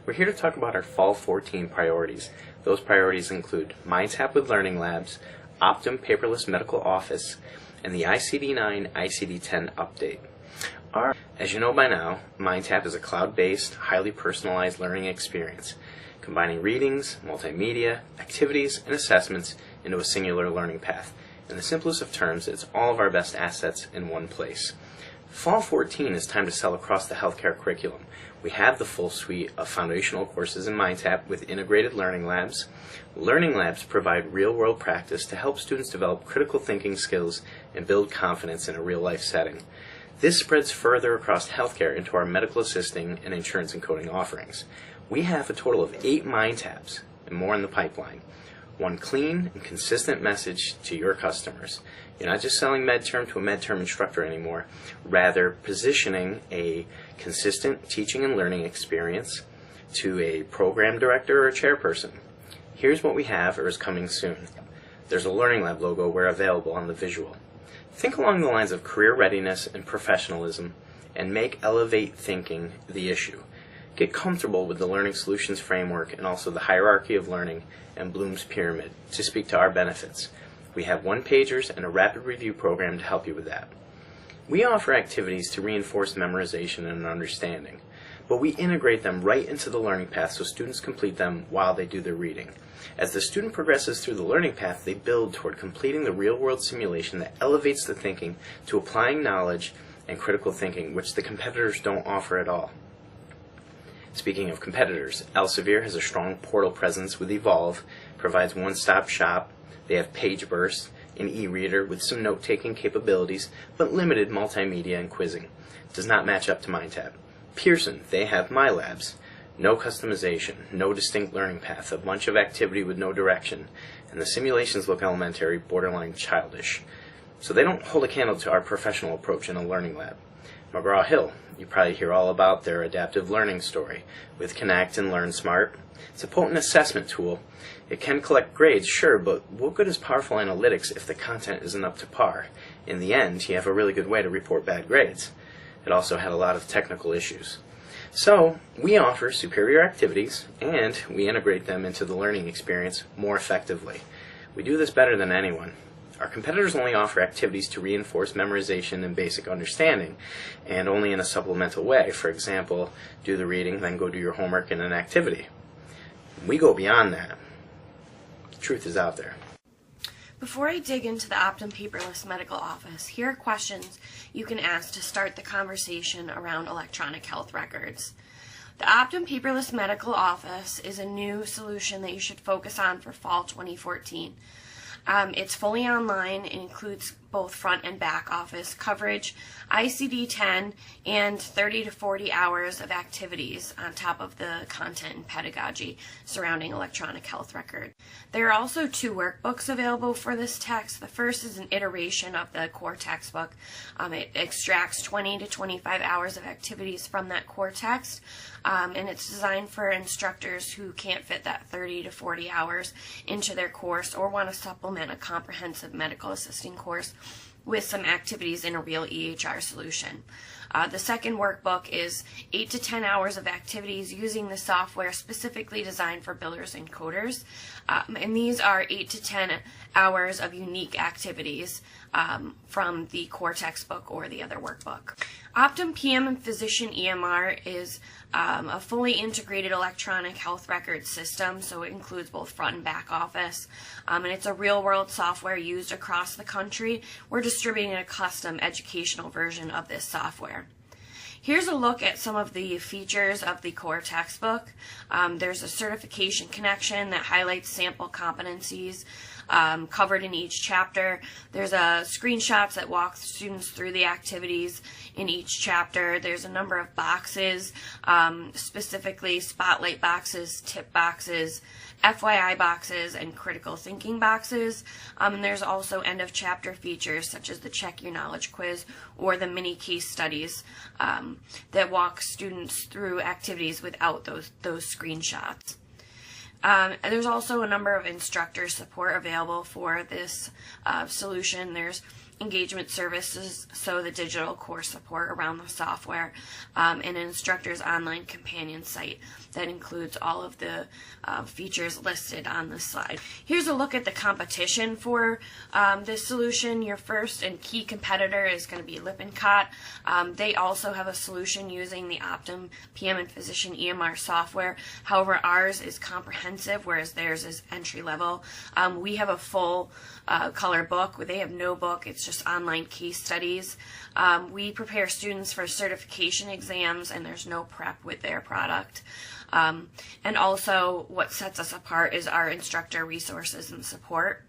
We're here to talk about our Fall 14 priorities. Those priorities include MindTap with Learning Labs, Optum Paperless Medical Office, and the ICD-9 ICD-10 update. As you know by now, MindTap is a cloud-based, highly personalized learning experience, combining readings, multimedia, activities, and assessments into a singular learning path. In the simplest of terms, it's all of our best assets in one place. Fall 14 is time to sell across the healthcare curriculum. We have the full suite of foundational courses in MindTap with integrated learning labs. Learning labs provide real-world practice to help students develop critical thinking skills and build confidence in a real-life setting. This spreads further across healthcare into our medical assisting and insurance and coding offerings. We have a total of 8 MindTaps and more in the pipeline. One clean and consistent message to your customers. You're not just selling MedTerm to a MedTerm instructor anymore, rather positioning a consistent teaching and learning experience to a program director or a chairperson. Here's what we have or is coming soon. There's a Learning Lab logo where available on the visual. Think along the lines of career readiness and professionalism, and make Elevate Thinking the issue. Get comfortable with the Learning Solutions Framework and also the hierarchy of learning and Bloom's Pyramid to speak to our benefits. We have one-pagers and a rapid review program to help you with that. We offer activities to reinforce memorization and understanding, but we integrate them right into the learning path so students complete them while they do their reading. As the student progresses through the learning path, they build toward completing the real-world simulation that elevates the thinking to applying knowledge and critical thinking, which the competitors don't offer at all. Speaking of competitors, Elsevier has a strong portal presence with Evolve, provides one-stop shop. They have PageBurst, an e-reader with some note-taking capabilities, but limited multimedia and quizzing. Does not match up to MindTap. Pearson, they have MyLabs. No customization, no distinct learning path, a bunch of activity with no direction, and the simulations look elementary, borderline childish. So they don't hold a candle to our professional approach in a learning lab. McGraw-Hill, you probably hear all about their adaptive learning story with Connect and Learn Smart. It's a potent assessment tool. It can collect grades, sure, but what good is powerful analytics if the content isn't up to par? In the end, you have a really good way to report bad grades. It also had a lot of technical issues. So, we offer superior activities, and we integrate them into the learning experience more effectively. We do this better than anyone. Our competitors only offer activities to reinforce memorization and basic understanding, and only in a supplemental way. For example, do the reading, then go do your homework in an activity. We go beyond that. The truth is out there. Before I dig into the Optum Paperless Medical Office, here are questions you can ask to start the conversation around electronic health records. The Optum Paperless Medical Office is a new solution that you should focus on for fall 2014. It's fully online. It includes both front and back office coverage, ICD-10, and 30 to 40 hours of activities on top of the content and pedagogy surrounding electronic health record. There are also 2 workbooks available for this text. The first is an iteration of the core textbook. It extracts 20 to 25 hours of activities from that core text, and it's designed for instructors who can't fit that 30 to 40 hours into their course or want to supplement a comprehensive medical assisting course with some activities in a real EHR solution. The second workbook is 8 to 10 hours of activities using the software specifically designed for billers and coders. And these are 8 to 10 hours of unique activities from the core textbook or the other workbook. Optum PM and Physician EMR is a fully integrated electronic health record system, so it includes both front and back office, and it's a real-world software used across the country. We're distributing a custom educational version of this software. Here's a look at some of the features of the core textbook. There's a certification connection that highlights sample competencies covered in each chapter. There's screenshots that walk students through the activities in each chapter. There's a number of boxes, specifically spotlight boxes, tip boxes, FYI boxes, and critical thinking boxes. And there's also end of chapter features such as the Check Your Knowledge quiz or the mini case studies that walk students through activities without those screenshots. There's also a number of instructor support available for this solution. There's engagement services, so the digital course support around the software, and an instructor's online companion site that includes all of the features listed on this slide. Here's a look at the competition for this solution. Your first and key competitor is going to be Lippincott. They also have a solution using the Optum PM and Physician EMR software. However, ours is comprehensive, whereas theirs is entry level. We have a full color book. They have no book. It's just online case studies. We prepare students for certification exams, and there's no prep with their product. And also, what sets us apart is our instructor resources and support.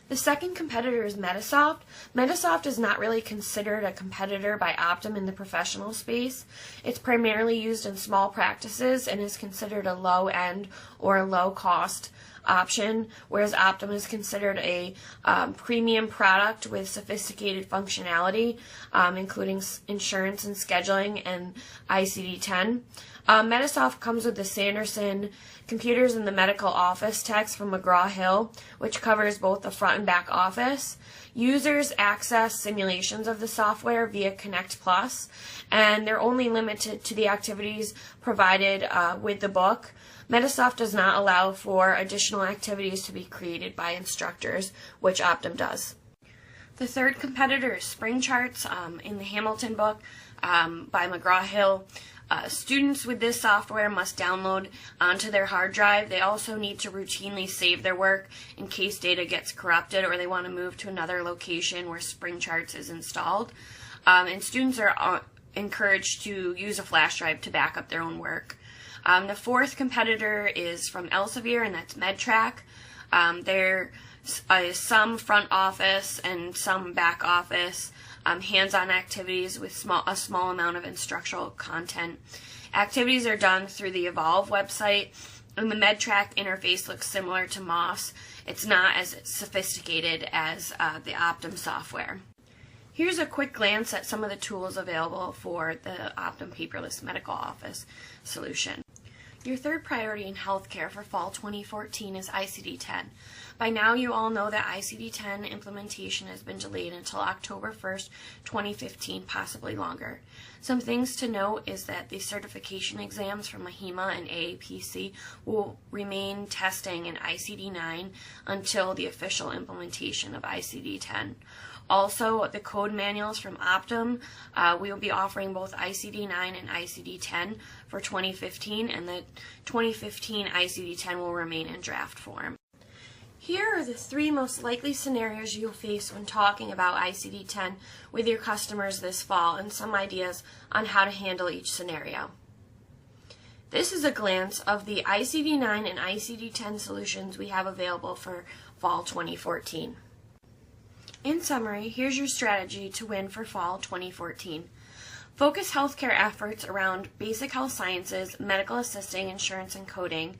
The second competitor is Medisoft. Medisoft is not really considered a competitor by Optum in the professional space. It's primarily used in small practices and is considered a low-end or a low-cost option, whereas Optum is considered a premium product with sophisticated functionality, including insurance and scheduling and ICD-10. Medisoft comes with the Sanderson Computers in the Medical Office text from McGraw-Hill, which covers both the front and back office. Users access simulations of the software via Connect Plus, and they're only limited to the activities provided with the book. Medisoft does not allow for additional activities to be created by instructors, which Optum does. The third competitor is SpringCharts in the Hamilton book by McGraw-Hill. Students with this software must download onto their hard drive. They also need to routinely save their work in case data gets corrupted or they want to move to another location where SpringCharts is installed. And students are encouraged to use a flash drive to back up their own work. The fourth competitor is from Elsevier, and that's MedTrack. There is some front office and some back office hands-on activities with a small amount of instructional content. Activities are done through the Evolve website, and the MedTrack interface looks similar to MOS. It's not as sophisticated as the Optum software. Here's a quick glance at some of the tools available for the Optum Paperless Medical Office solution. Your third priority in healthcare for fall 2014 is ICD-10. By now you all know that ICD-10 implementation has been delayed until October 1st, 2015, possibly longer. Some things to note is that the certification exams from AHIMA and AAPC will remain testing in ICD-9 until the official implementation of ICD-10. Also, the code manuals from Optum, we will be offering both ICD-9 and ICD-10 for 2015, and the 2015 ICD-10 will remain in draft form. Here are the three most likely scenarios you'll face when talking about ICD-10 with your customers this fall, and some ideas on how to handle each scenario. This is a glance of the ICD-9 and ICD-10 solutions we have available for fall 2014. In summary, here's your strategy to win for fall 2014. Focus healthcare efforts around basic health sciences, medical assisting, insurance, and coding,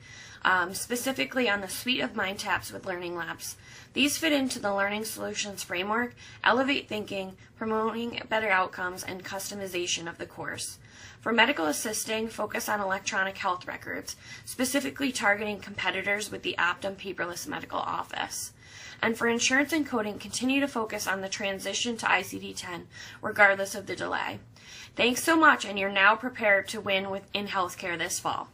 specifically on the suite of MindTaps with Learning Labs. These fit into the Learning Solutions framework, elevate thinking, promoting better outcomes, and customization of the course. For medical assisting, focus on electronic health records, specifically targeting competitors with the Optum Paperless Medical Office. And for insurance and coding, continue to focus on the transition to ICD-10, regardless of the delay. Thanks so much, and you're now prepared to win in healthcare this fall.